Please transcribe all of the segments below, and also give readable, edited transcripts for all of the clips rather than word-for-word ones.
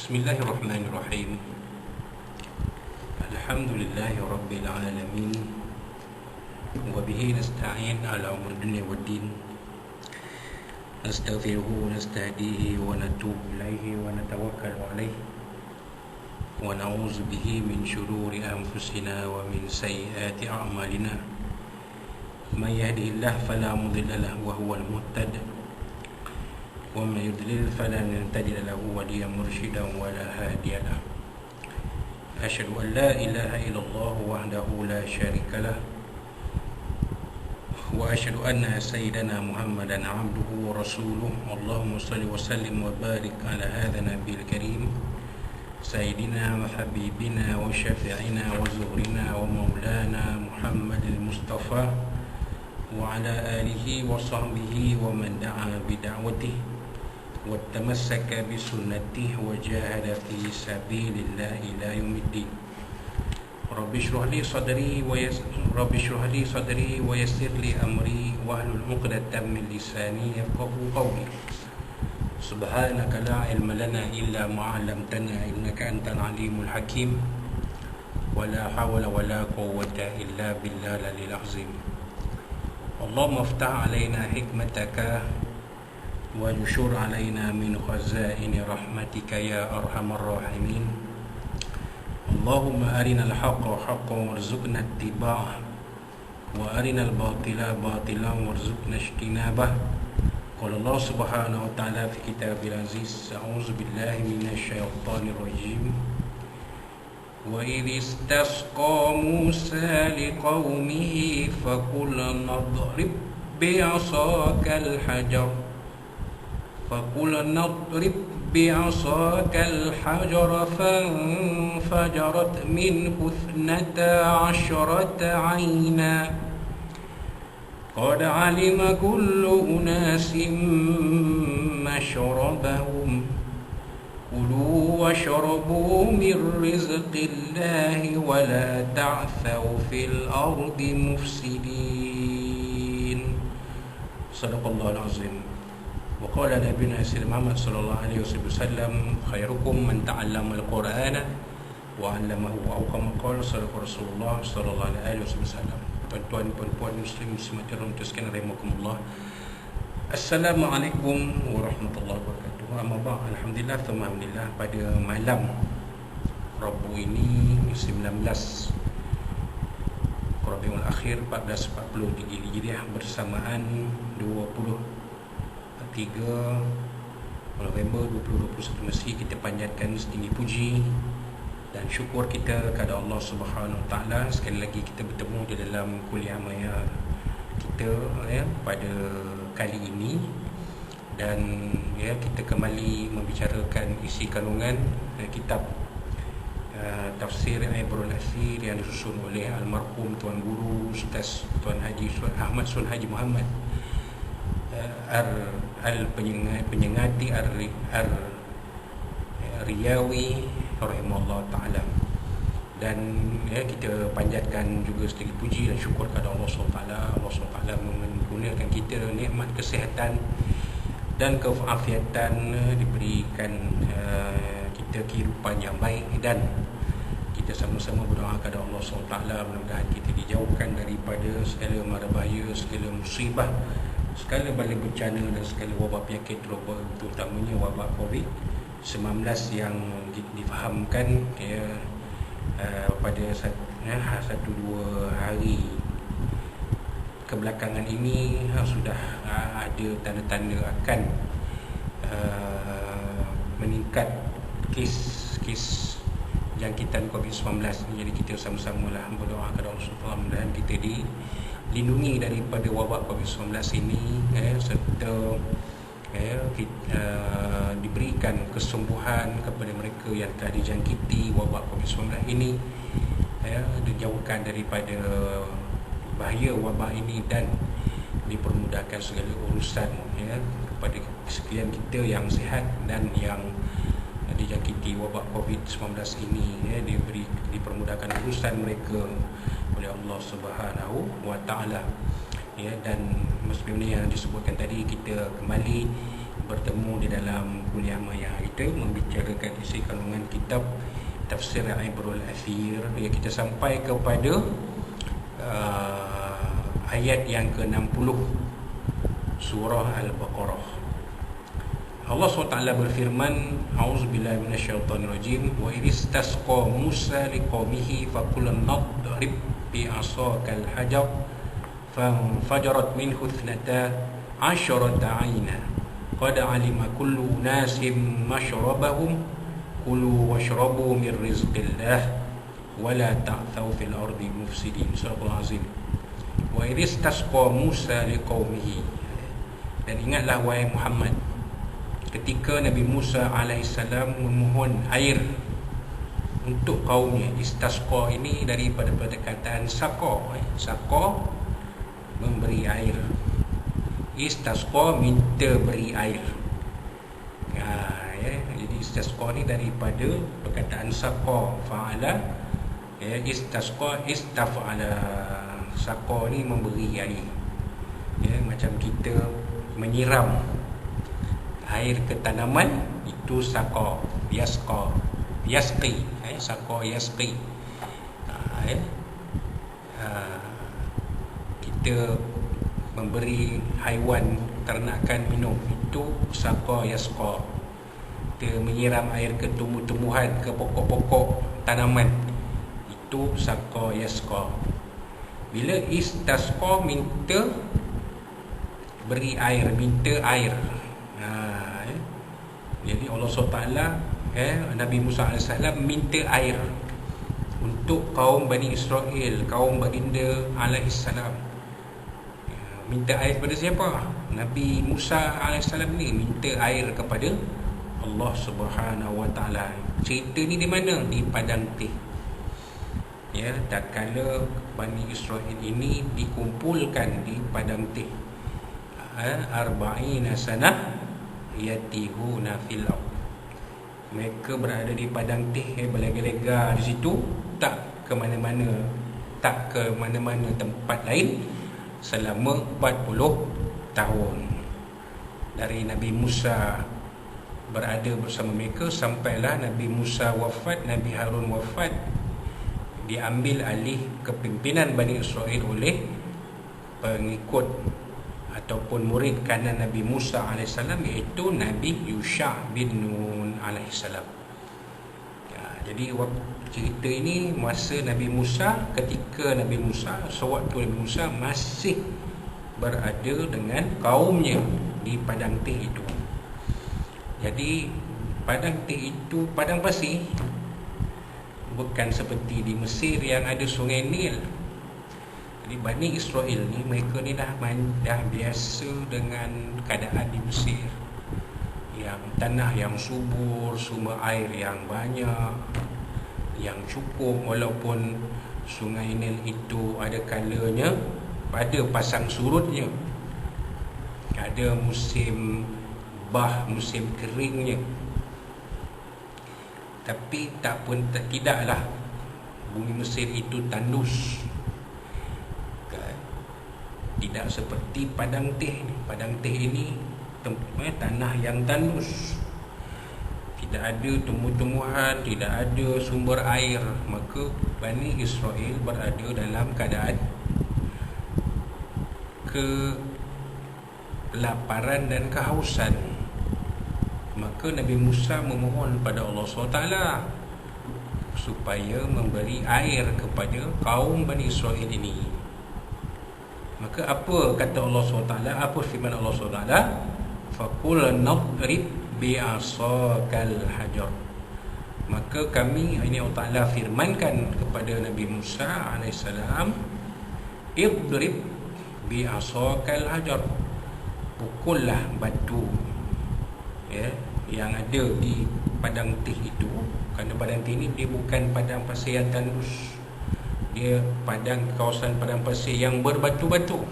Bismillahirrahmanirrahim. Alhamdulillahi Rabbil Alamin. Wabihi nasta'in ala umur dunia wa din. Nastaghfiruhu wa nastahdihi wa natubu ilaihi wa natawakkalu alaihi. Wa na'udzu bihi min syururi anfusina wa min sayyiati a'malina. Man yahdihillahu fala mudilla lahu wa huwal muhtad. ومن يضلل فلن تجد له وليا مرشدا ولا هاديا له. أشهد أن لا إله إلا الله وحده لا شريك له وأشهد أن سيدنا محمدا عبده ورسوله. اللهم صل وسلم وبارك على هذا النبي الكريم سيدنا وحبيبنا وشفيعنا وزهرنا ومولانا محمد المصطفى وعلى آله وصحبه ومن دعا بدعوته وتمسك بسنته وجاهد في سبيل الله إلى يوم الدين. رب اشرح لي صدري ويسر لي أمري واحلل عقدة من لساني يفقهوا قولي. سبحانك لا علم لنا إلا ما علمتنا إنك أنت العليم الحكيم. ولا حول ولا قوة إلا بالله العلي العظيم. اللهم افتح علينا حكمتك وانشر علينا من خزائن رحمتك يا أرحم الراحمين. اللهم أرنا الحق حقا وارزقنا اتباعه وأرنا الباطل باطلا وارزقنا اجتنابه. قال الله سبحانه وتعالى في كتابه العزيز: أعوذ بالله من الشيطان الرجيم. وإذ استسقى موسى لقومه فقل نضرب بعصاك الحجر فانفجرت منه 12 عينا قد علم كل أناس مشربهم كلوا واشربوا من رزق الله ولا تعثوا في الأرض مفسدين. صدق الله العظيم. وقال نبينا محمد صلى الله عليه وسلم: خيركم من تعلم القرآن وعلمه أو كما قال صدق رسول الله صلى الله عليه وسلم. Tuan-tuan puan-puan muslim muslimat yang sekalian rahimakumullah. Assalamualaikum warahmatullahi wabarakatuh. Amma ba'd. Alhamdulillah, alhamdulillah, pada malam Rabu ini 19 Rabiul Akhir 1440 Hijriah bersamaan 23 November 2021 Masih, kita panjatkan setinggi puji dan syukur kita kepada Allah Subhanahu Wa Taala. Sekali lagi kita bertemu di dalam kuliah maya kita pada kali ini, dan kita kembali membicarakan isi kandungan kitab tafsir Ibrul Asir yang disusun oleh almarhum Tuan Guru Ustaz Tuan Haji Ahmad Sun Haji Muhammad Penyengati Riyawi rahimahullah ta'ala. Dan kita panjatkan juga sedikit puji dan syukur kepada Allah SWT. Allah SWT menggunakan kita nikmat kesihatan dan keafiatan, diberikan kita kehidupan yang baik, dan kita sama-sama berdoa kepada Allah SWT mudah-mudahan kita dijauhkan daripada segala mara bahaya, segala musibah, segala bala bencana dan segala wabak penyakit, terutamanya wabak COVID-19 yang difahamkan pada 1-2 hari kebelakangan ini sudah ada tanda-tanda akan meningkat kes jangkitan COVID-19. Jadi kita sama-samalah berdoa kepada Allah SWT mudah-mudahan kita dilindungi daripada wabak COVID-19 ini, serta diberikan kesembuhan kepada mereka yang telah dijangkiti wabak COVID-19 ini, dijauhkan daripada bahaya wabak ini dan dipermudahkan segala urusan kepada sekalian kita yang sihat dan yang dijangkiti wabak COVID-19 ini, dipermudahkan urusan mereka oleh Allah Subhanahu Wa Taala. Dan sebenarnya yang disebutkan tadi, kita kembali bertemu di dalam kuliah maya kita membicarakan isi kandungan kitab Tafsir Ibrul Athir. Ya, kita sampai kepada ayat yang ke-60 surah Al-Baqarah. Allah SWT berfirman, A'udzubillahi minasyaitonirrajim, wa idistasqa Musa liqaumihi faqul nadrib bi'asakal hajar fanfajarat minhu ithnata asyrata 'aina qad 'alima kullu unasin mashrabahum kulu washrabu min rizqillah wa la ta'thaw fil ardi mufsidin. Surah Al-Azim. Wa idistasqa Musa liqaumihi, dan ingatlah wahai Muhammad, ketika Nabi Musa alaihissalam memohon air untuk kaumnya. Istasqa ini daripada perkataan saqa. Saqa memberi air, istasqa minta beri air. Jadi istasqa ni daripada perkataan saqa fa'ala, istasqa istaf'ala. Saqa ni memberi air, macam kita menyiram air ke tanaman, itu saqa, yasqa, yasqi, saqa yasqi. Kita memberi haiwan ternakan minum, itu saqa yasqa. Kita menyiram air ke tumbuh-tumbuhan, ke pokok-pokok tanaman, itu saqa yasqa. Bila istasqa minta beri air, minta air. Jadi Allah SWT, Nabi Musa AS minta air untuk kaum Bani Israel, kaum baginda AS. Minta air kepada siapa? Nabi Musa AS ni minta air kepada Allah SWT. Cerita ni di mana? Di Padang Teh. Tak kala Bani Israel ini dikumpulkan di Padang Teh, arba'ina sanah yatihuna fil ard. Mereka berada di Padang Teh, berlega-lega di situ, tak ke mana-mana, tak ke mana-mana tempat lain selama 40 tahun. Dari Nabi Musa berada bersama mereka sampailah Nabi Musa wafat, Nabi Harun wafat, diambil alih kepimpinan Bani Israel oleh pengikut ataupun murid kanan Nabi Musa AS, iaitu Nabi Yusha' bin Nun AS. Jadi cerita ini masa Nabi Musa, ketika Nabi Musa, sewaktu Nabi Musa masih berada dengan kaumnya di Padang Teh itu. Jadi Padang Teh itu padang pasir, bukan seperti di Mesir yang ada sungai Nil. Jadi Bani Israel ni, mereka ni dah biasa dengan keadaan di Mesir, yang tanah yang subur, sumber air yang banyak, yang cukup. Walaupun sungai Nil itu ada kalanya pada pasang surutnya, ada musim musim keringnya, tapi tidaklah bumi Mesir itu tandus. Tidak seperti Padang Teh ni. Padang Teh ini tanah yang tandus, tidak ada tumbuh-tumbuhan, tidak ada sumber air. Maka Bani Israel berada dalam keadaan kelaparan dan kehausan. Maka Nabi Musa memohon pada Allah SWT supaya memberi air kepada kaum Bani Israel ini. Maka apa kata Allah SWT? Apa firman Allah SWT? Faqul nadrib bi'asakal hajar. Maka kami, ini Allah Ta'ala firmankan kepada Nabi Musa AS, idrib bi'asakal hajar, pukullah batu yang ada di Padang Teh itu. Kerana Padang Teh ini dia bukan padang pasir yang tandus, dia kawasan padang pasir yang berbatu-batu.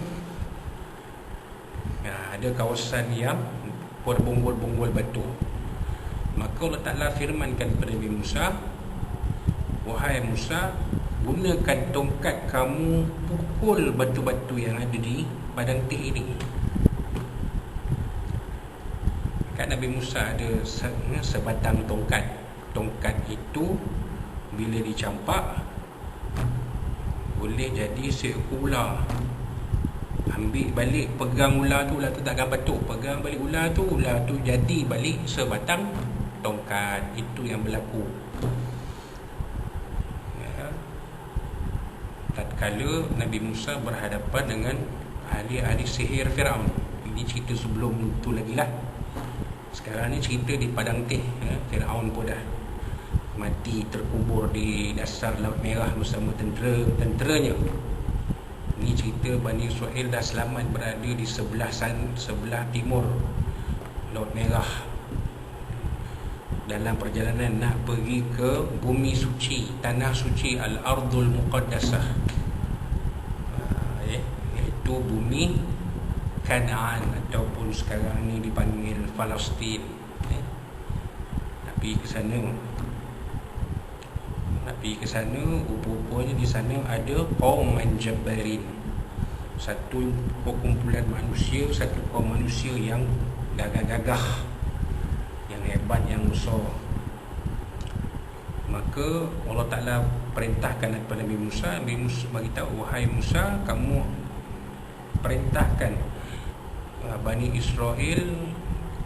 Ada kawasan yang berbunggul-bunggul batu. Maka Allah Ta'ala firmankan kepada Nabi Musa, wahai Musa, gunakan tongkat kamu pukul batu-batu yang ada di Padang Teh ini. Kan Nabi Musa ada sebatang tongkat. Tongkat itu bila dicampak boleh jadi seekor ular. Ambil balik, pegang ular tu takkan batuk. Pegang balik ular tu jadi balik sebatang tongkat. Itu yang berlaku. Ya. Tatkala Nabi Musa berhadapan dengan ahli-ahli sihir Firaun. Ini cerita sebelum tu lagi lah. Sekarang ni cerita di Padang Teh. Firaun pun dah mati terkubur di dasar Laut Merah bersama tenteranya. Ini cerita Bani Israel dah selamat berada di sebelah timur Laut Merah, dalam perjalanan nak pergi ke bumi suci, tanah suci, Al-Ardul Muqaddasah, iaitu bumi Kanaan ataupun sekarang ni dipanggil Palestin. Tapi ke sana rupanya di sana ada kaum Jabbarin, satu kumpulan manusia, satu kaum manusia yang gagah-gagah, yang hebat, yang besar. Maka Allah Ta'ala perintahkan kepada Nabi Musa beritahu, wahai Musa, kamu perintahkan Bani Israel,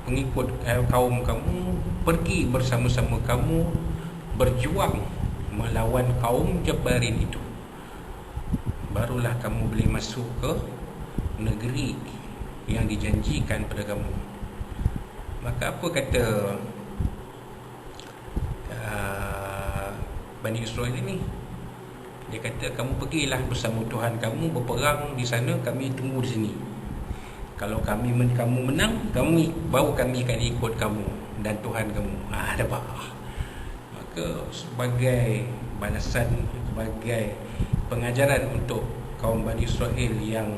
pengikut kaum kamu, pergi bersama-sama kamu berjuang melawan kaum Jabbarin itu. Barulah kamu boleh masuk ke negeri yang dijanjikan pada kamu. Maka apa kata Bani Israel ini? Dia kata, kamu pergilah bersama Tuhan kamu berperang di sana, kami tunggu di sini. Kalau kamu menang, baru kami akan ikut kamu dan Tuhan kamu. Dapat. Maka sebagai balasan, sebagai pengajaran untuk kaum Bani Israel yang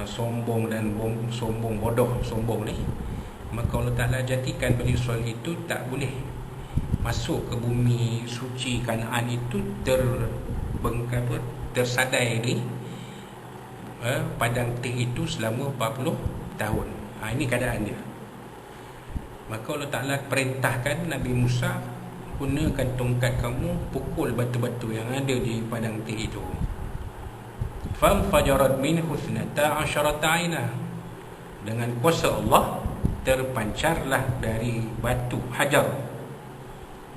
sombong dan sombong ni, maka Allah Ta'ala jadikan Bani Israel itu tak boleh masuk ke bumi suci Kanaan itu tersadai di Padang Teh itu selama 40 tahun. Ini keadaan dia. Maka Allah Ta'ala perintahkan Nabi Musa, gunakan tongkat kamu, pukul batu-batu yang ada di Padang Teh itu. Famfajarat minhu 12 'ainah. Dengan kuasa Allah terpancarlah dari batu hajar,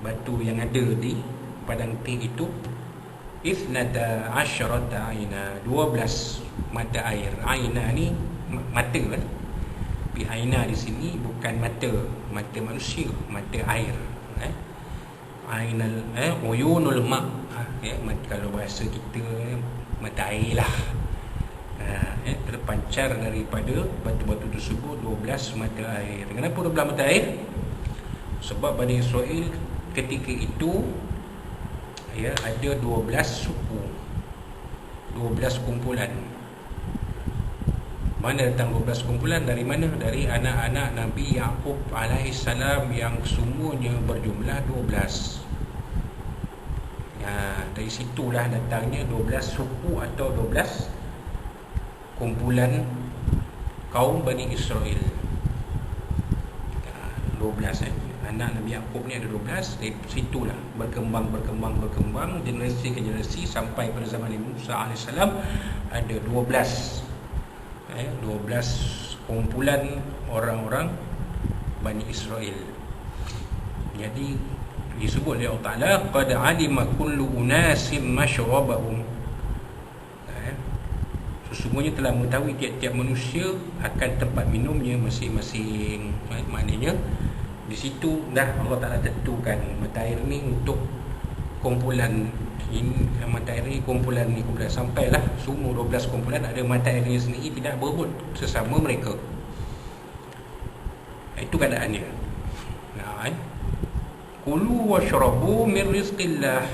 batu yang ada di Padang Teh itu, 12 'ainah, 12 mata air. Aina ni mata kan? Tapi aina di sini bukan mata manusia, mata air. Ainal uyunul ma', kalau bahasa kita mata air lah. Terpancar daripada batu-batu tersebut 12 mata air. Kenapa 12 mata air? Sebab Bani Israel ketika itu ada 12 suku, 12 kumpulan. Mana datang 12 kumpulan? Dari mana? Dari anak-anak Nabi Yaqub alaihissalam yang semuanya berjumlah 12. Dari situlah datangnya 12 suku atau 12 kumpulan kaum Bani Israel. 12 anak Nabi Yaqub ni ada 12. Dari situlah berkembang generasi ke generasi sampai pada zaman Nabi Musa alaihissalam ada 12 kumpulan orang-orang Bani Israel. Jadi disebut oleh Allah Ta'ala, qad alima kullu unasim mashrabahum. Sesungguhnya telah mengetahui tiap-tiap manusia akan tempat minumnya masing-masing. Maknanya di situ dah Allah Ta'ala tentukan mata air ni untuk kumpulan ini, mata air ni kumpulan sampailah semua 12 kumpulan ada mata airnya sendiri, tidak berebut sesama mereka. Itu keadaannya. Kulu washrabu min rizqillah.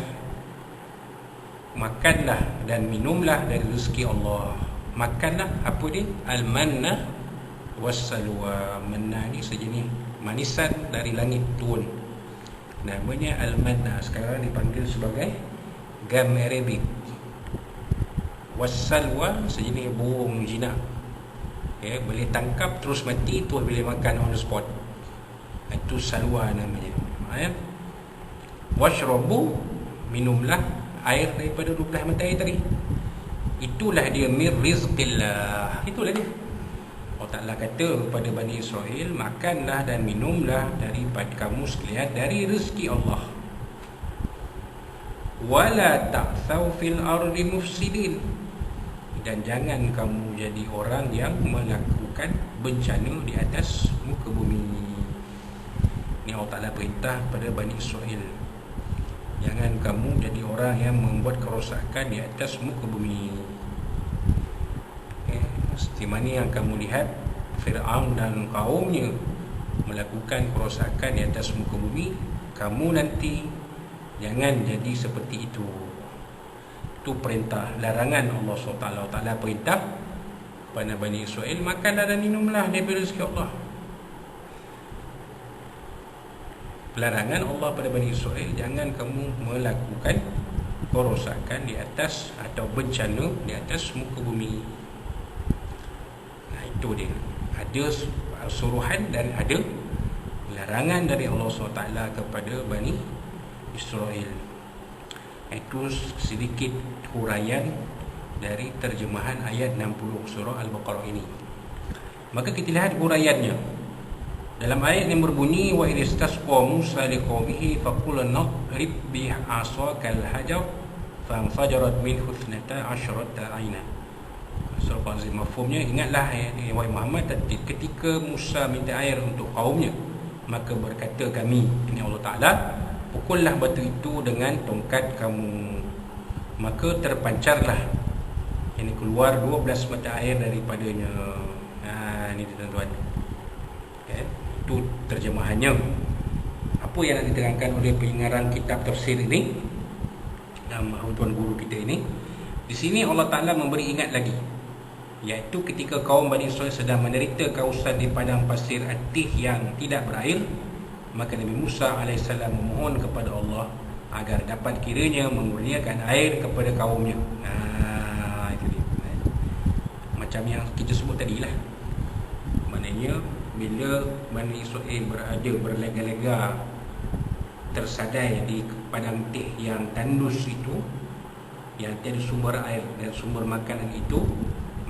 Makanlah dan minumlah dari rezeki Allah. Makanlah apa dia? Al-manna was-salwa. Manna ni sejenis manisan dari langit turun. Namanya al-manna, sekarang dipanggil sebagai gam Arabic. Was-salwa sejenis burung jinak. boleh tangkap terus mati, terus boleh makan on the spot. Itu salwa namanya. Washrabu, minumlah air daripada 12 mata air tadi. Itulah dia mir rizqillah. Itulah dia. Allah Ta'ala kata kepada Bani Israel, makanlah dan minumlah daripada kamu sekalian dari rezeki Allah. Wala ta'thaw fil ardi mufsidin, dan jangan kamu jadi orang yang melakukan bencana di atas muka bumi. Ini Allah Ta'ala perintah pada Bani Israel, jangan kamu jadi orang yang membuat kerosakan di atas muka bumi. Seperti mana yang kamu lihat Fir'aun dan kaumnya melakukan kerosakan di atas muka bumi, kamu nanti jangan jadi seperti itu. Itu perintah, larangan Allah SWT. Allah Ta'ala perintah kepada Bani Israel, makanlah dan minumlah daripada rezeki Allah. Larangan Allah pada Bani Israel, jangan kamu melakukan kerosakan di atas atau bencana di atas muka bumi. Nah, itu dia. Ada suruhan dan ada larangan dari Allah SWT kepada Bani Israel. Itu sedikit huraian dari terjemahan ayat 60 surah Al-Baqarah ini. Maka kita lihat huraiannya. Dalam ayat yang berbunyi, wa idistasqa Musa liqaumihi faqul nadrib bi 'asakal hajar fanfajarat minhu 12 'ayna. Surah Al-Azim, mafhumnya, ingatlah wahai Muhammad, ketika Musa minta air untuk kaumnya, maka berkata kami, ini Allah Ta'ala, pukullah batu itu dengan tongkat kamu, maka terpancarlah, ini keluar 12 mata air daripadanya. Ini tuan-tuan, itu terjemahannya. Apa yang nak diterangkan oleh pengarang kitab tafsir ini, tuan guru kita ini, di sini Allah Ta'ala memberi ingat lagi, iaitu ketika kaum Bani Israel sedang menderita kausan di padang pasir Atih yang tidak berair, maka Nabi Musa AS memohon kepada Allah agar dapat kiranya mengurniakan air kepada kaumnya. Itu dia. Macam yang kita sebut tadi lah. Maknanya bila Bani Israel berada berlega-lega tersadai di padang Tih yang tandus itu, yang tiada sumber air dan sumber makanan itu,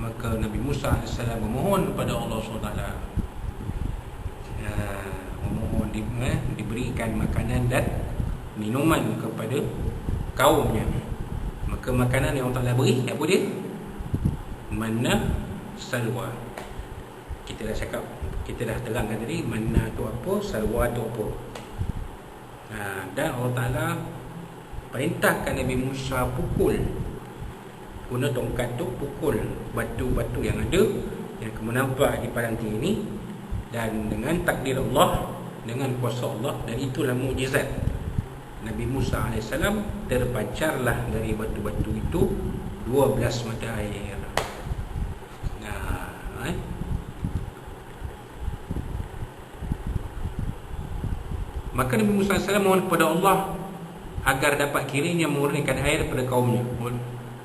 maka Nabi Musa AS memohon kepada Allah SWT, memohon diberikan makanan dan minuman kepada kaumnya. Maka makanan yang Allah Ta'ala beri, apa dia? Manna salwa. Kita dah cakap, kita dah terangkan tadi, manna tu apa, salwa tu apa. Dan Allah Ta'ala perintahkan Nabi Musa pukul, guna tongkat tu pukul batu-batu yang ada, yang kamu nampak di padang Tih ini, dan dengan takdir Allah, dengan kuasa Allah, dan itulah mukjizat Nabi Musa AS, terpancarlah dari batu-batu itu 12 mata air. Maka Nabi Musa AS mohon kepada Allah agar dapat kiranya mengurniakan air pada kaumnya.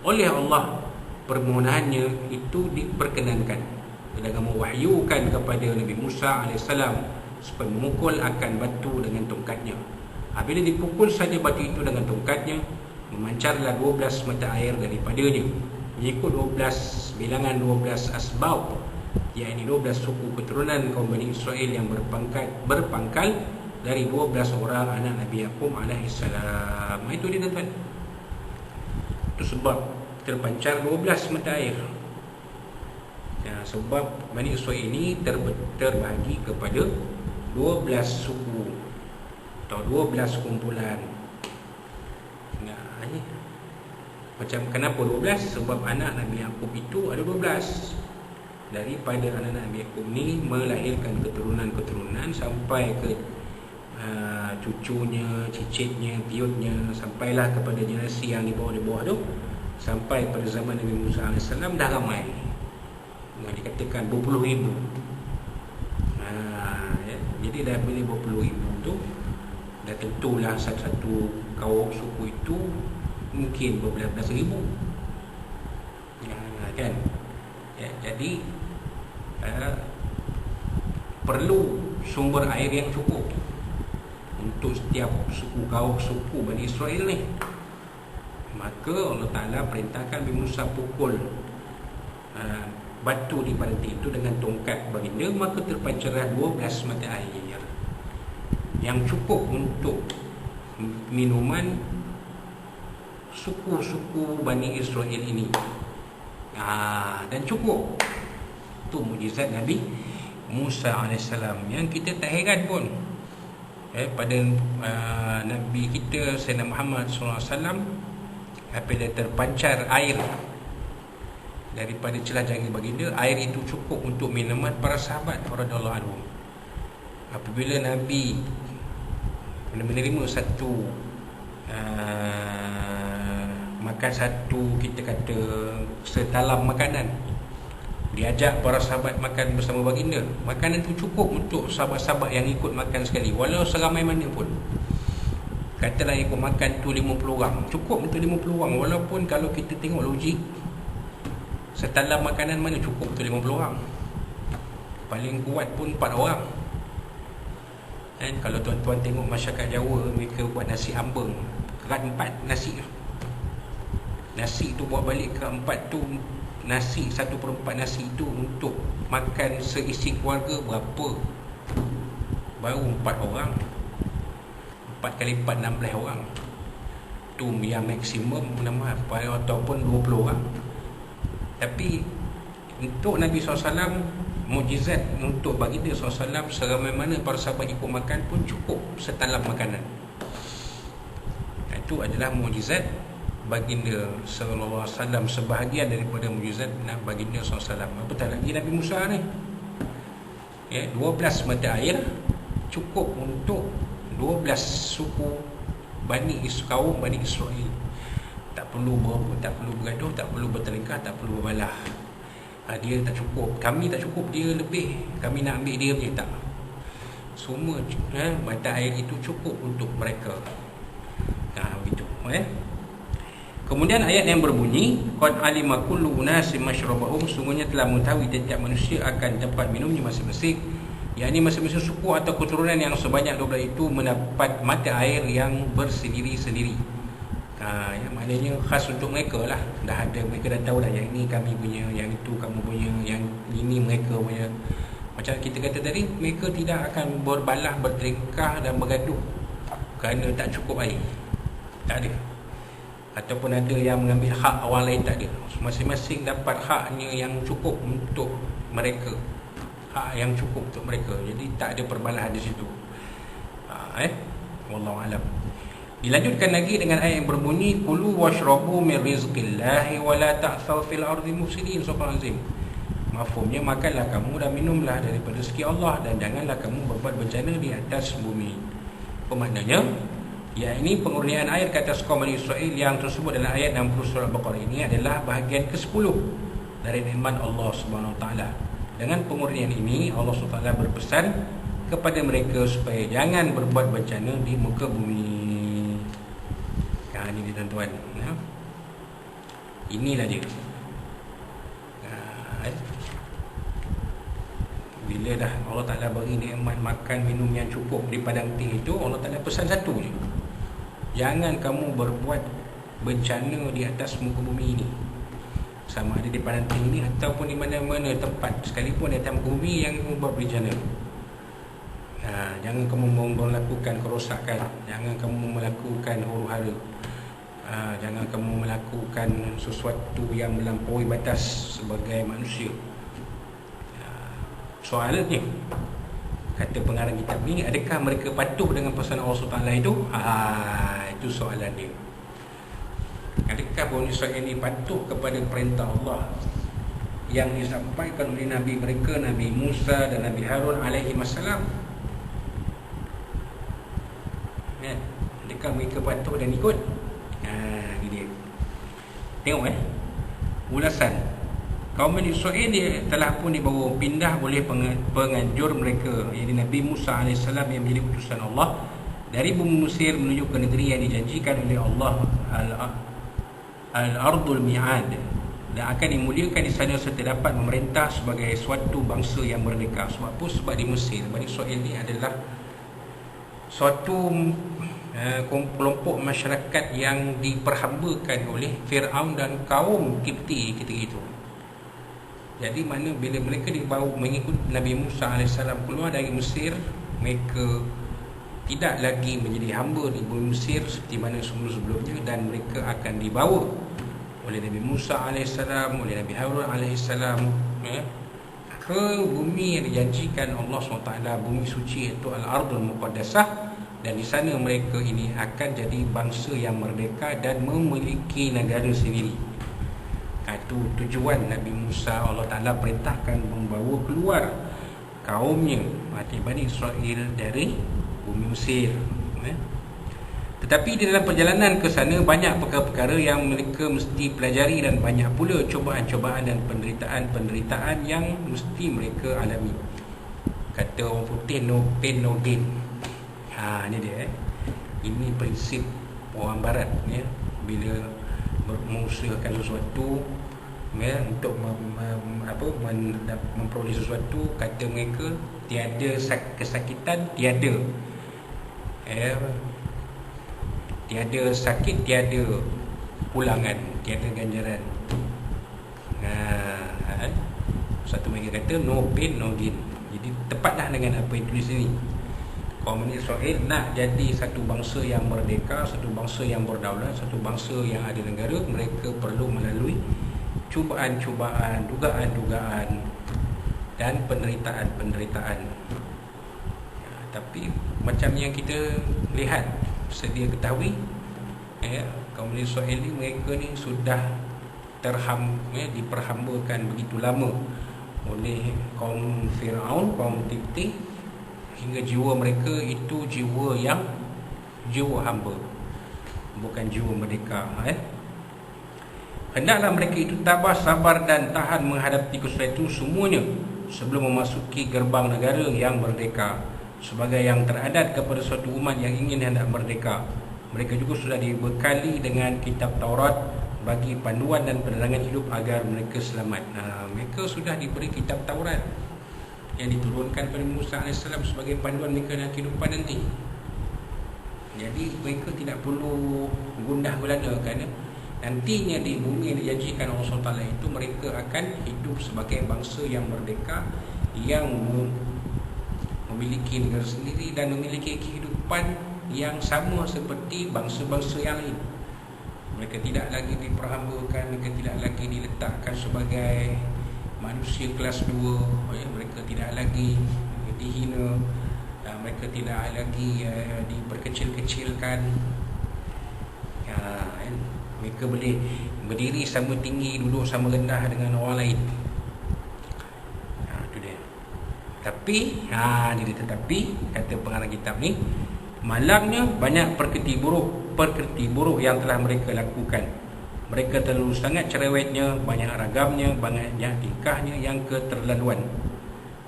Oleh Allah, permohonannya itu diperkenankan dengan mewahyukan kepada Nabi Musa AS supaya memukul akan batu dengan tongkatnya. Bila dipukul saja batu itu dengan tongkatnya, memancarlah 12 mata air daripadanya, mengikut 12 bilangan 12 asbab, iaitu 12 suku keturunan kaum Bani Israel yang berpangkal dari 12 orang anak Nabi Yaqub alaihissalam. Itu dia tuan-tuan. Itu sebab terpancar 12 mata air. Sebab Bani Israel ini terbahagi kepada 12 suku atau 12 kumpulan. Macam kenapa 12? Sebab anak Nabi Yaqub itu ada 12. Daripada anak Nabi Yaqub ni melahirkan keturunan-keturunan sampai ke cucunya, cicitnya, piutnya, sampailah kepada generasi yang di bawah tu, sampai pada zaman Nabi Musa AS dah ramai, dikatakan berpuluh ribu. Jadi dah bila berpuluh ribu tu, dah tentulah satu-satu kaum suku itu mungkin berbelas-belas ribu, kan? Jadi perlu sumber air yang cukup untuk setiap suku Bani Israel ni. Maka Allah Ta'ala perintahkan Nabi Musa pukul batu di pantai itu dengan tongkat baginda, maka terpancarlah 12 mata air yang cukup untuk minuman suku-suku Bani Israel ini. Dan cukup. Itu mukjizat Nabi Musa AS yang kita tak heran pun pada Nabi kita Sayyidina Muhammad SAW, apabila terpancar air daripada celah jari baginda, air itu cukup untuk minuman para sahabat radhiyallahu anhum. Apabila Nabi menerima satu makan satu, kita kata setalam makanan, diajak para sahabat makan bersama baginda, makanan itu cukup untuk sahabat-sahabat yang ikut makan sekali, walau seramai mana pun. Katalah ikut makan tu 50 orang, cukup untuk 50 orang. Walaupun kalau kita tengok logik, setalam makanan mana cukup untuk 50 orang? Paling kuat pun 4 orang. Kalau tuan-tuan tengok masyarakat Jawa, mereka buat nasi ambeng, kerat 4 nasi. Nasi tu buat balik ke 4 tu, nasi 1/4 nasi tu untuk makan seisi keluarga berapa? Baru 4 orang. 4 kali 4, 16 orang. Tu yang maksimum nama ataupun 20 orang. Tapi untuk Nabi SAW, mukjizat untuk baginda SAW, seramai mana para sahabat ikut makan pun cukup setalam makanan. Itu adalah mukjizat baginda sallallahu alaihi wasallam, sebahagian daripada mukjizat baginda SAW. Apatah lagi Nabi Musa ni, 12 mata air cukup untuk 12 suku kaum Bani Israel. Tak perlu bergaduh, tak perlu bertengkar, tak perlu berbalah. Dia tak cukup, kami tak cukup, dia lebih, kami nak ambil dia punya, tak. Semua mata air itu cukup untuk mereka. Begitu. Kemudian ayat yang berbunyi, qad alima kullu unasin masyrabahum, sungguhnya telah mengetahui tiap manusia akan tempat minumnya masing-masing. Yakni masing-masing suku atau keturunan yang sebanyak 12 itu mendapat mata air yang bersendiri-sendiri. Yang maknanya khas untuk mereka lah. Dah ada, mereka dah tahu dah, yang ini kami punya, yang itu kamu punya, yang ini mereka punya. Macam kita kata tadi, mereka tidak akan berbalah, bertengkar dan bergaduh kerana tak cukup air. Tak ada. Ataupun ada yang mengambil hak orang lain, tak ada. Masing-masing dapat haknya yang cukup untuk mereka, hak yang cukup untuk mereka. Jadi tak ada perbalahan di situ. Wallahu alam. Dilanjutkan lagi dengan ayat yang berbunyi, kulu washrabu min rizqillahi wa la ta'thaw fil ardi mufsidin. Subhanallah azim. Mafhumnya, makanlah kamu dan minumlah daripada rezeki Allah, dan janganlah kamu berbuat bencana di atas bumi. Pemaknanya, ini pengurnian air ke atas kaum Bani Israel yang tersebut dalam ayat 60 surah Al-Baqarah ini adalah bahagian ke-10 dari nikmat Allah Subhanahu Wa Taala. Dengan pengurnian ini, Allah Subhanahu Wa Taala berpesan kepada mereka supaya jangan berbuat bencana di muka bumi. Ini dia tuan-tuan. Inilah dia. Bila dah Allah Ta'ala bagi nikmat makan minum yang cukup di padang ting itu, Allah Ta'ala pesan satu je, jangan kamu berbuat bencana di atas muka bumi ini, sama ada di padang ting ini ataupun di mana-mana tempat sekalipun di atas muka bumi yang kamu buat bencana. Jangan kamu melakukan kerosakan, jangan kamu melakukan huru-hara, jangan kamu melakukan sesuatu yang melampaui batas sebagai manusia. Soalannya, kata pengarang kitab ni, adakah mereka patuh dengan pesanan Allah SWT itu? Itu soalan dia. Adakah Bani Israel ini patuh kepada perintah Allah yang disampaikan oleh Nabi mereka, Nabi Musa dan Nabi Harun alaihi wassalam? Adakah mereka patuh dan ikut? Ini dia. Tengok ulasan. Kaum Bani Israel telah pun dibawa pindah oleh penganjur mereka, iaitu Nabi Musa AS yang menjadi utusan Allah, dari bumi Mesir menuju ke negeri yang dijanjikan oleh Allah, Al-Ardul Mi'ad, dan akan dimuliakan di sana serta dapat memerintah sebagai suatu bangsa yang merdeka. Sebab apa? Sebab di Mesir, Bani Israel ni adalah suatu kelompok masyarakat yang diperhambakan oleh Fir'aun dan kaum Kipti ketika itu. Jadi mana bila mereka dibawa mengikut Nabi Musa AS keluar dari Mesir, mereka tidak lagi menjadi hamba di bumi Mesir seperti mana sebelum-sebelumnya, dan mereka akan dibawa oleh Nabi Musa AS, oleh Nabi Harun AS ke bumi yang dijanjikan Allah SWT, bumi suci iaitu Al-Ardul Muqaddasah. Dan di sana mereka ini akan jadi bangsa yang merdeka dan memiliki negara sendiri. Itu tujuan Nabi Musa, Allah Ta'ala perintahkan membawa keluar kaumnya, Bani Israel, dari bumi Mesir. Tetapi di dalam perjalanan ke sana banyak perkara-perkara yang mereka mesti pelajari, dan banyak pula cobaan-cobaan dan penderitaan yang mesti mereka alami. Kata orang putih, no pain no gain. Ini dia. Ini prinsip orang barat ya. Bila mengusahakan sesuatu untuk memperoleh sesuatu, kata mereka tiada kesakitan, tiada sakit, tiada pulangan, tiada ganjaran. Satu mereka kata no pain no gain. Jadi tepatlah dengan apa yang tulis sini. Kaum Bani Israel nak jadi satu bangsa yang merdeka, satu bangsa yang berdaulat, satu bangsa yang ada negara, mereka perlu melalui cubaan-cubaan, dugaan-dugaan dan penderitaan-penderitaan. Tapi macam yang kita lihat, sedia ketahui, kaum Bani Israel ni, mereka ni sudah diperhambakan begitu lama oleh kaum Fir'aun, kaum Kipti, hingga jiwa mereka itu jiwa hamba, bukan jiwa merdeka. Hendaklah mereka itu tabah, sabar dan tahan menghadapi kesulitan itu semuanya sebelum memasuki gerbang negara yang merdeka. Sebagai yang teradat kepada suatu umat yang ingin hendak merdeka, mereka juga sudah dibekali dengan kitab Taurat bagi panduan dan penerangan hidup agar mereka selamat. Mereka sudah diberi kitab Taurat yang diturunkan kepada Musa AS sebagai panduan mereka dalam kehidupan nanti. Jadi mereka tidak perlu gundah gulana, kerana nantinya di bumi yang dijanjikan Allah SWT itu mereka akan hidup sebagai bangsa yang merdeka, yang memiliki negara sendiri dan memiliki kehidupan yang sama seperti bangsa-bangsa yang lain. Mereka tidak lagi diperhambakan, mereka tidak lagi diletakkan sebagai manusia kelas 2, mereka tidak lagi dihina, mereka tidak lagi diperkecil-kecilkan. Mereka boleh berdiri sama tinggi, duduk sama rendah dengan orang lain. Itu dia. Tapi tetapi kata pengarang kitab ni, malangnya banyak perketi buruk yang telah mereka lakukan. Mereka terlalu sangat cerewetnya, banyak ragamnya, banyak tingkahnya yang keterlaluan.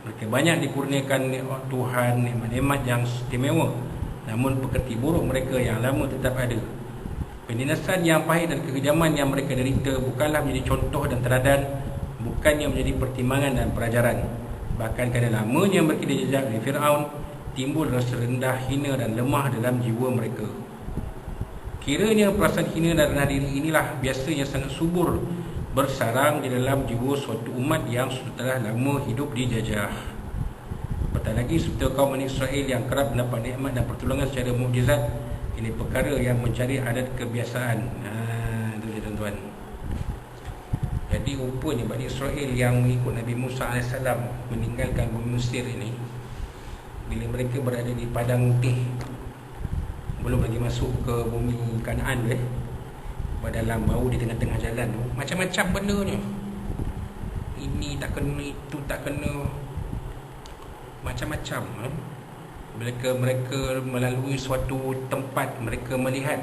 Mereka banyak dikurniakan Tuhan nikmat-nikmat yang istimewa, namun pekerti buruk mereka yang lama tetap ada. Penindasan yang pahit dan kekejaman yang mereka derita bukanlah menjadi contoh dan teladan, bukannya menjadi pertimbangan dan pelajaran. Bahkan kerana lamanya mereka dijajah oleh Fir'aun, timbul rasa rendah, hina dan lemah dalam jiwa mereka. Kiranya perasaan hina dan rendah diri inilah biasanya sangat subur bersarang di dalam jiwa suatu umat yang sudah lama hidup dijajah. Apatah lagi serta kaum Bani Israel yang kerap mendapat nikmat dan pertolongan secara mukjizat. Ini perkara yang mencari adat kebiasaan. Itu dia tuan-tuan. Jadi rupanya Bani Israel yang mengikut Nabi Musa AS meninggalkan bumi Mesir ini, bila mereka berada di padang teh, belum lagi masuk ke bumi Kanaan dalam bau di tengah-tengah jalan tu, macam-macam bendanya. Ini tak kena, itu tak kena, macam-macam. Mereka melalui suatu tempat, mereka melihat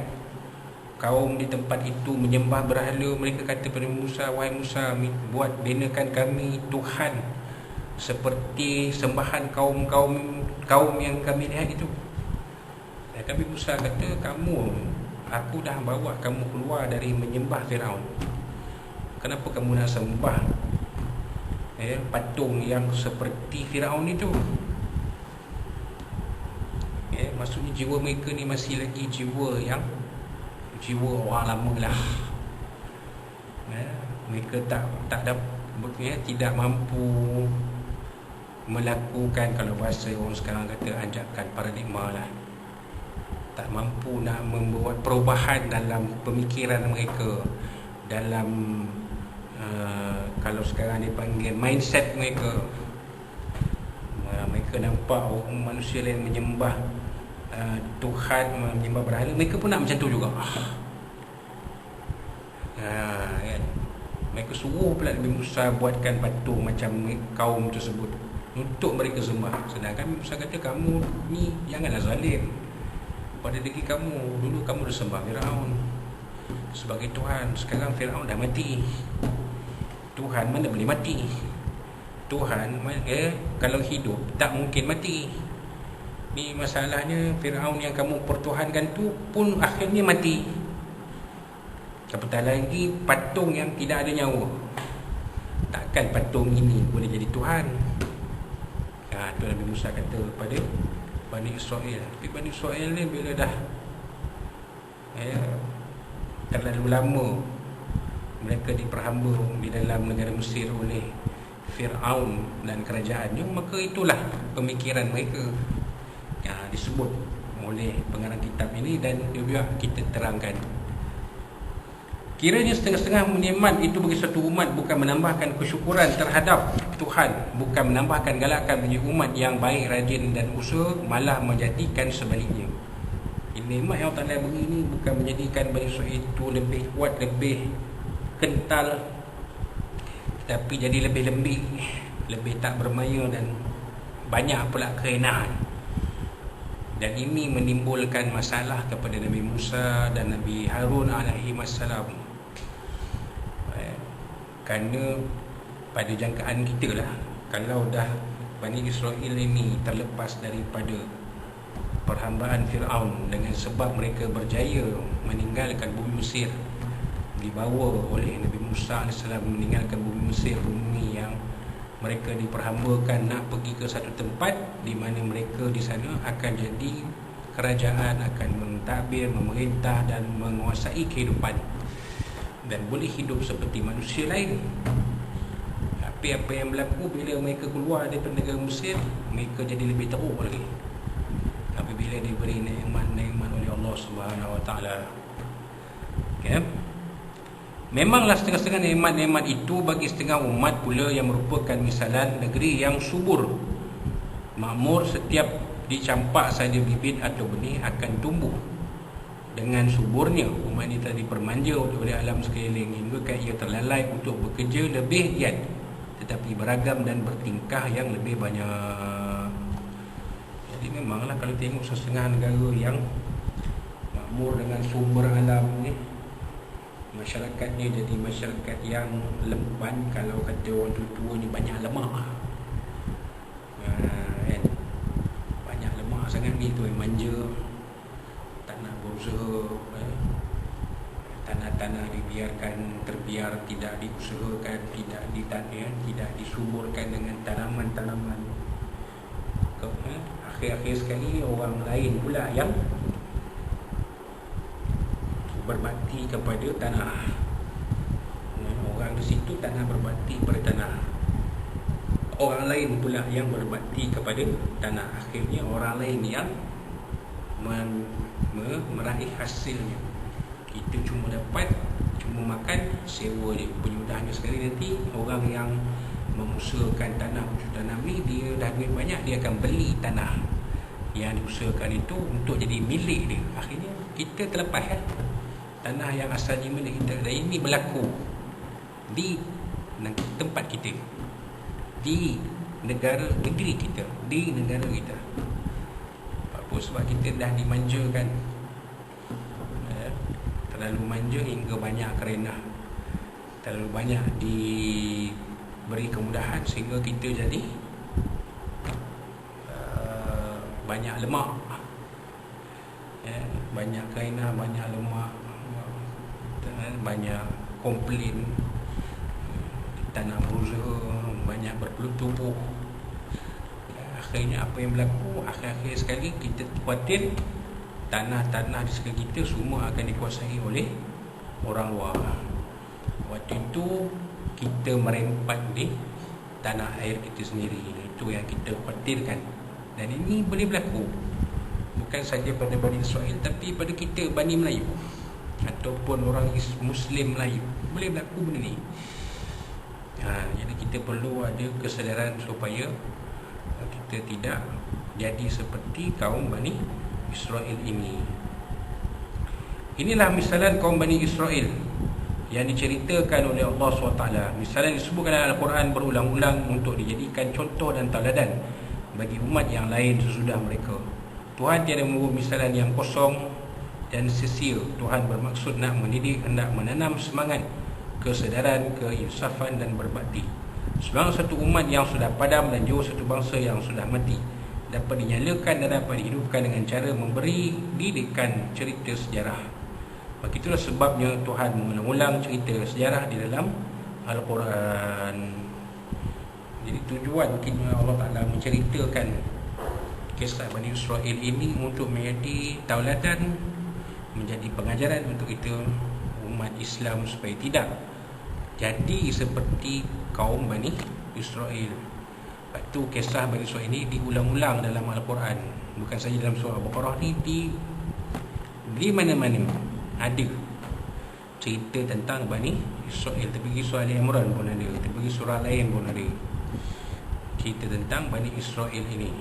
kaum di tempat itu menyembah berhala. Mereka kata kepada Musa, wahai Musa, binakan kami Tuhan seperti sembahan kaum yang kami lihat itu. Tapi Musa kata, aku dah bawa kamu keluar dari menyembah Fir'aun. Kenapa kamu nak sembah patung yang seperti Firaun itu? Maksudnya jiwa mereka ni masih lagi jiwa orang lama lah. Mereka tidak mampu melakukan, kalau bahasa orang sekarang kata, anjakan paradigma lah. Tak mampu nak membuat perubahan dalam pemikiran mereka, dalam kalau sekarang dipanggil mindset mereka. Mereka nampak manusia lain menyembah Tuhan, menyembah berhala, mereka pun nak macam tu juga. Kan? Mereka suruh pula Nabi Musa buatkan patung macam kaum tersebut untuk mereka sembah. Sedangkan Nabi Musa kata, kamu ni janganlah zalim pada diri kamu. Dulu kamu dah sembah Firaun sebagai Tuhan. Sekarang Firaun dah mati. Tuhan mana boleh mati? Tuhan kalau hidup tak mungkin mati. Ni masalahnya, Firaun yang kamu pertuhankan tu pun akhirnya mati. Apatah lagi patung yang tidak ada nyawa. Takkan patung ini boleh jadi Tuhan? Tu Nabi Musa kata pada Bani Israel. Tapi Bani Israel ni bila dah terlalu lama mereka diperhamba di dalam negara Mesir oleh Firaun dan kerajaannya, maka itulah pemikiran mereka disebut oleh pengarang kitab ini, dan juga kita terangkan. Kiranya setengah-setengah nikmat itu bagi satu umat bukan menambahkan kesyukuran terhadap Tuhan, bukan menambahkan galakan bagi umat yang baik, rajin dan usaha, malah menjadikan sebaliknya. Nikmat yang Allah Ta'ala beri ini bukan menjadikan Bani Israel itu lebih kuat, lebih kental, tapi jadi lebih lembik, lebih tak bermaya dan banyak pula kerenahan. Dan ini menimbulkan masalah kepada Nabi Musa dan Nabi Harun alaihi wassalam. Kerana pada jangkaan kita lah, kalau dah Bani Israel ini terlepas daripada perhambaan Firaun dengan sebab mereka berjaya meninggalkan bumi Mesir, dibawa oleh Nabi Musa AS meninggalkan bumi Mesir, bumi yang mereka diperhambakan, nak pergi ke satu tempat di mana mereka di sana akan jadi kerajaan, akan mentadbir, memerintah dan menguasai kehidupan dan boleh hidup seperti manusia lain. Tapi apa yang berlaku bila mereka keluar daripada negara Mesir, mereka jadi lebih teruk lagi apabila diberi nikmat-nikmat oleh Allah Subhanahu Wa Taala. Okay? Memanglah setengah-setengah nikmat-nikmat itu bagi setengah umat pula yang merupakan misalan negeri yang subur, makmur, setiap dicampak saja bibit atau benih akan tumbuh. Dengan suburnya umat ini telah dipermanja oleh alam sekeliling hingga ia terlalai untuk bekerja lebih giat, tetapi beragam dan bertingkah yang lebih banyak. Jadi memanglah kalau tengok setengah negara yang makmur dengan sumber alam ni, masyarakatnya jadi masyarakat yang lempan. Kalau kata orang tua ni banyak lemak, kan? Banyak lemak sangat ni tu yang manja, tak nak berusaha. Tanah-tanah dibiarkan terbiar, tidak diusahakan, tidak disuburkan dengan tanaman-tanaman. Akhir-akhir sekali orang lain pula yang berbakti kepada tanah. Orang di situ tanah berbakti kepada tanah. Orang lain pula yang berbakti kepada tanah. Akhirnya orang lain yang meraih hasilnya. Kita cuma makan, sewa je. Penyudahnya sekali nanti orang yang mengusahakan tanah untuk tanam ni, dia dah duit banyak, dia akan beli tanah yang diusahakan itu untuk jadi milik dia. Akhirnya kita terlepas kan? Tanah yang asalnya milik kita. Dan ini berlaku di tempat kita, di negeri kita, di negara kita. Apa sebab kita dah dimanjakan, terlalu manja hingga banyak kerenah, terlalu banyak diberi kemudahan sehingga kita jadi banyak lemak, banyak kerenah, banyak lemak, banyak komplain, tak nak berusaha, banyak berpeluh tubuh. Akhirnya apa yang berlaku, akhir-akhir sekali kita khawatir tanah-tanah di sekitar kita semua akan dikuasai oleh orang luar. Waktu itu kita merempat di tanah air kita sendiri. Itu yang kita khawatirkan. Dan ini boleh berlaku bukan saja pada Bani Israel, tapi pada kita Bani Melayu ataupun orang Muslim Melayu boleh berlaku benda ni. Jadi kita perlu ada kesedaran supaya kita tidak jadi seperti kaum Bani Israel ini. Inilah misalan kaum Bani Israel yang diceritakan oleh Allah SWT. Misalan disebutkan dalam Al-Quran berulang-ulang untuk dijadikan contoh dan tauladan bagi umat yang lain sesudah mereka. Tuhan tiada membuat misalan yang kosong dan sia-sia. Tuhan bermaksud nak mendidik, hendak menanam semangat, kesedaran, keinsafan dan berbakti. Sebagai satu umat yang sudah padam dan juga satu bangsa yang sudah mati dapat dinyalakan dan dapat dihidupkan dengan cara memberi didikan cerita sejarah. Maka itulah sebabnya Tuhan mengulang cerita sejarah di dalam Al-Quran. Jadi tujuan Allah Ta'ala menceritakan kisah Bani Israel ini untuk menjadi tauladan, menjadi pengajaran untuk kita umat Islam supaya tidak jadi seperti kaum Bani Israel. Lepas tu kisah Bani Israel ini diulang-ulang dalam Al-Quran. Bukan saja dalam surah Al-Baqarah ni, di mana-mana ada cerita tentang Bani Israel. Kita pergi surah Al-Imran pun ada, kita pergi surah lain pun ada cerita tentang Bani Israel ini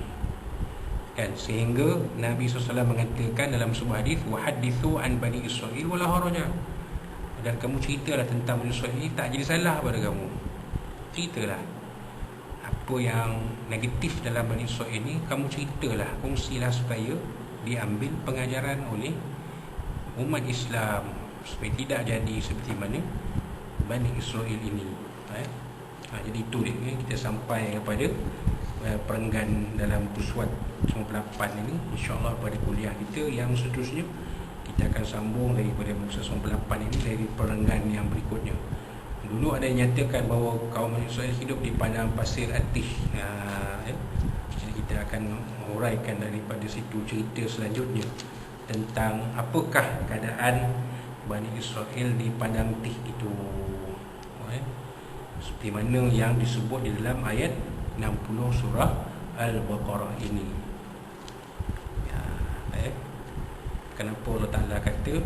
kan. Sehingga Nabi SAW mengatakan dalam sebuah hadis, wahadithu an Bani Israel wala haraja, dan kamu ceritalah tentang Bani Israel ini, tak jadi salah pada kamu. Ceritalah apa yang negatif dalam Bani Israel ini, kamu ceritalah, kongsilah supaya diambil pengajaran oleh umat Islam supaya tidak jadi seperti mana Bani Israel ini. Jadi itu dia, kita sampai kepada perenggan dalam Puswat 98 ini. InsyaAllah pada kuliah kita yang seterusnya kita akan sambung daripada Puswat 98 ini dari perenggan yang berikutnya. Dulu ada yang nyatakan bahawa kaum Bani Israel hidup di padang pasir Atih. Jadi kita akan huraikan daripada situ cerita selanjutnya tentang apakah keadaan Bani Israel di padang Tih itu, seperti mana yang disebut di dalam ayat 60 surah Al-Baqarah ini. Kenapa Allah Ta'ala kata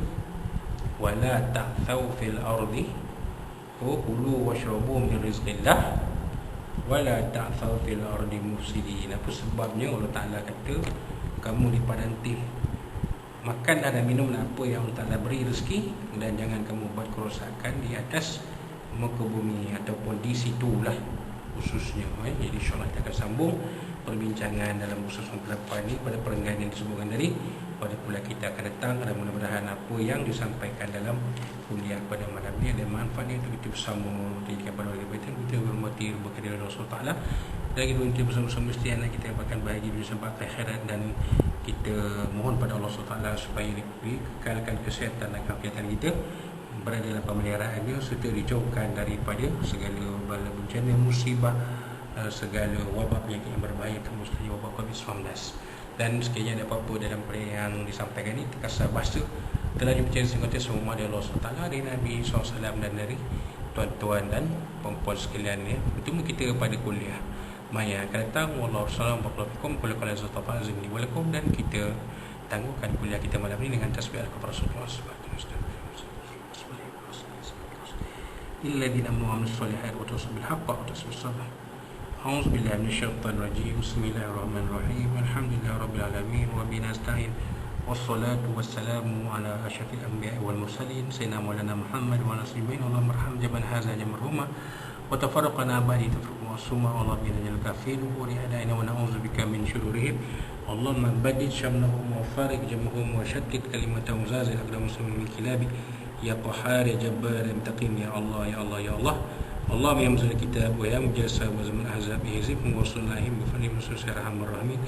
wala ta'thaw fil ardi kulu washrabu min rizqillah wala ta'thaw fil ardi mufsidin. Apa sebabnya Allah Ta'ala kata kamu di padang Tih makanlah dan minumlah apa yang Allah Ta'ala beri rezeki, dan jangan kamu buat kerosakan di atas muka bumi ataupun di situlah khususnya. Jadi insyaAllah kita akan sambung perbincangan dalam Pusat 98 ini pada perenggan yang disebutkan tadi pada kuliah kita akan datang. Dan mudah-mudahan apa yang disampaikan dalam kuliah pada malam ini ada manfaatnya untuk kita bersama, dijadikan pada oleh kebaikan kita berhormati berkaitan Rasulullah Ta'ala, dan kita bersama-sama mesti anak kita dapatkan bahagia di sampai akhirat. Dan kita mohon pada Allah SWT supaya dikekalkan kesihatan dan keafiatan kita, berada dalam pemeliharaannya, serta dijauhkan daripada segala bala bencana, musibah, segala wabak penyakit yang berbahaya, termasuk wabak COVID-19. Dan sekiranya ada apa-apa dalam perkara yang disampaikan ini terkasar bahasa telah dipercaya sehingga semua dari Allah SWT, dari Nabi SAW, dan dari tuan-tuan dan perempuan sekalian ya. Bertemu kita pada kuliah Maya akan datang. Wallahu a'lam bishawab. Walakum, dan kita tangguhkan kuliah kita malam ini dengan tasbih kepada Rasulullah SAW. الذين آمنوا وعملوا الصالحات وتواصوا بالحق وتواصوا بالصبر. أعوذ بالله من الشيطان الرجيم. بسم الله الرحمن الرحيم. الحمد لله رب العالمين وبه نستعين والصلاة والسلام على أشرف الأنبياء والمرسلين سيدنا مولانا محمد وعلى آله وصحبه. اللهم ارحم جميع هذا مرحوما وتفرقنا بعد تفرقا معصوما. اللهم إنا الكافرين ولأعدائنا ونعوذ بك من شرورهم. اللهم بدد شملهم وفارق جمعهم وشتت كلمتهم وزلزل أقدامهم من كلابك يا قهار يا جبار يا منتقم يا الله يا الله يا الله. اللهم يا منزل الكتاب ويا مجلس وزمن الأحزاب اهزمهم وصلهم بفضل رسول الله الرحمن الرحيم.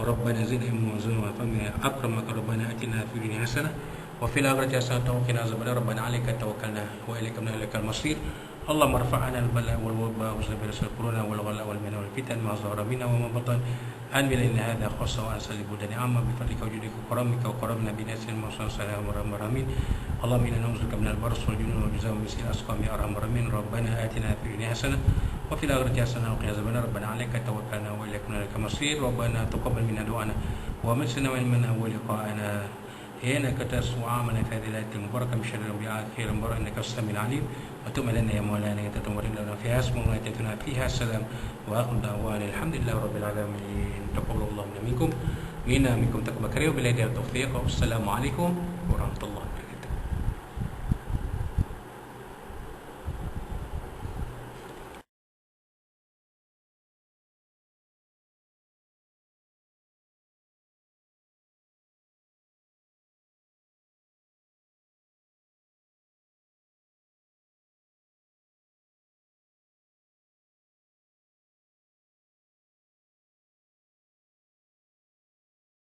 ربنا زدهم وزدهم وفهم أكرمك. ربنا أتنا في الدنيا حسنة وفي الآخرة حسنة وقنا عذاب النار. ربنا عليك توكلنا وإليك المصير. اللهم ارفع عنا البلاء والوباء وزبر الكورونا والغلاء والمنع والفتن ما ظهر منها وما بطن عن بلادنا هذا خاصة وأنسى لبلدان عامة بفضلك وجودك وكرمك وكرمنا بناس الموصى سلام ورحمة الراحمين. اللهم إنا نعوذ بك من البرص والجنون والجزام ومن سيء الأسقام يا أرحم الراحمين. ربنا آتنا في الدنيا حسنة وفي الآخرة حسنة وقنا عذاب النار. ربنا عليك توكلنا وإليك المصير. ربنا تقبل منا دعانا ومسنا ومنا ولقاءنا إنك تسوى عملنا في هذه الآية المباركة من شر الأنبياء خير المبارك إنك السميع العليم وتب لنا يا مولانا يتتمر لنا فيها اسم ويتتنا فيها السلام وآخر دعوانا الحمد لله رب العالمين. تقبل الله منا منكم تقبل كريم بالله التوفيق والسلام عليكم ورحمة الله.